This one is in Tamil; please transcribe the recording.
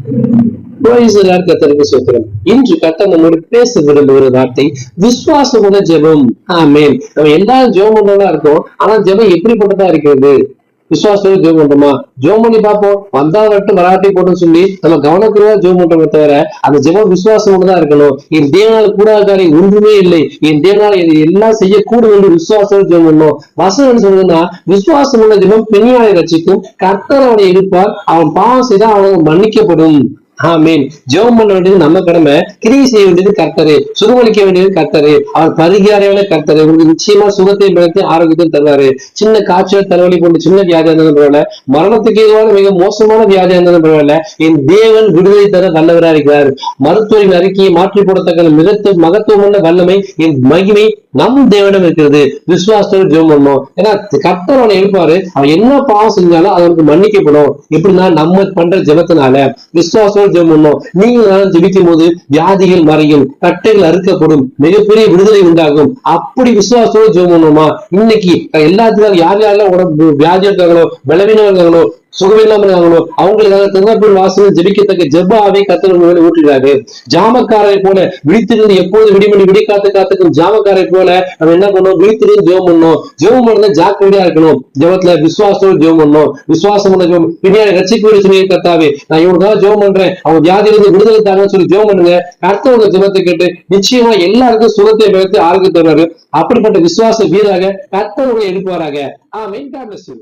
கர்த்தருக்கு சோத்திரம். இன்று கர்த்தர் நம்மோடு பேச விரும்புகிற வார்த்தை விசுவாசமுள்ள ஜெபம். ஆமென். நம்ம எல்லாரும் ஜெபம் பண்றதா இருக்கோம். ஆனா ஜெபம் எப்படிப்பட்டதா இருக்கிறது? விசுவாசம் ஜெபம் பண்றோமா? ஜெபம் பண்ணி பார்ப்போம். வந்தா வரட்டும் வராட்டி போட்டுன்னு சொல்லி நம்ம கவனக்குறைவா ஜெபம் பண்றோமே தவிர அந்த ஜெபம் விசுவாசம் தான் இருக்கணும். என் தேவனால் கூடாத காரியம் ஒன்றுமே இல்லை, என் தேவனால் இது எல்லாம் செய்யக்கூடும் என்று விசுவாசம் ஜெபம் பண்ணணும். வசனம் சொல்றதுன்னா விசுவாசம் உள்ள ஜெபம் பெண்ணியாரை ரட்சிக்கும், கர்த்தர் அவனை இருப்பார், அவன் பாவம் செய்தால் அவனுக்கு மன்னிக்கப்படும். ஆமீன். ஜெபம் பண்ண வேண்டியது நம்ம கடமை, கிரியை செய்ய வேண்டியது கர்த்தரு, சுகமளிக்க வேண்டியது கர்த்தரு, அவர் பரிகாரியான கர்த்தரு. உங்களுக்கு நிச்சயமா சுகத்தை பலத்தை ஆரோக்கியத்தை தருவாரு. சின்ன காய்ச்சல் தலைவலி போன்ற சின்ன வியாதியா இருந்தாலும் பரவாயில்ல, மரணத்துக்கு எதுவான மிக மோசமான வியாதியா இருந்தாலும் பரவாயில்ல, என் தேவன் விடுதலை தர வல்லவராக இருக்கிறார். மருத்துவரின் அறிக்கையை மாற்றி போடத்தக்க மகத்துவமான வல்லமை, என் மகிமை நம் தேவனிடம் இருக்கிறது. விசுவாசத்தோடு ஜெபம் பண்ணணும். ஏன்னா கர்த்தர் அவனை எழுப்பாரு, அவன் என்ன பாவம் செஞ்சாலும் அவனுக்கு மன்னிக்கப்படும். எப்படின்னா நம்ம பண்ற ஜெபத்தினால விசுவாசத்தோடு ஜெபம் பண்ணணும். நீங்க ஜெபிக்கும் போது வியாதிகள் மறையும், கட்டைகள் அறுக்கப்படும், மிகப்பெரிய விடுதலை உண்டாகும். அப்படி விசுவாசத்தோடு ஜெபம் பண்ணணுமா? இன்னைக்கு எல்லாத்துக்கும் யார் யாரெல்லாம் உடம்பு வியாதி இருக்காங்களோ, பலவீனம் இருக்காங்களோ, சுகமில்லாம இருக்காங்களோ, அவங்களுக்காக திருநப்பூர் வாசல் ஜெபிக்கத்தக்க ஜெபாவை கர்த்தர் மேல ஊற்றுகிறாரு. ஜாமக்காரை போல விழித்திருந்து எப்போது விடிமணி விடி காத்துக்கும் ஜாமக்காரை போல நம்ம என்ன பண்ணணும்? விழித்திருந்து ஜெபம் பண்ணணும். ஜெபம் பண்ண ஜாக்கிரதையா இருக்கணும். ஜெபத்துல விசுவாசத்தோடு ஜெபம் பண்ணணும். விசுவாசம் ஜெபம் பின்னாடி ரட்சிக்க சொல்லி கர்த்தாவே நான் இவனுக்காக ஜெபம் பண்றேன், அவங்க வியாதியிலிருந்து விடுதலை தாங்கன்னு சொல்லி ஜெபம் பண்ணுங்க. கர்த்தர் உங்க ஜெபத்தை கேட்டு நிச்சயமா எல்லாருக்கும் சுகத்தை பெற்று ஆரோக்கியம் தருவாரு. அப்படிப்பட்ட விசுவாச வீராக கர்த்தர் உங்களை எழுப்புவாராக. ஆமென். God bless you.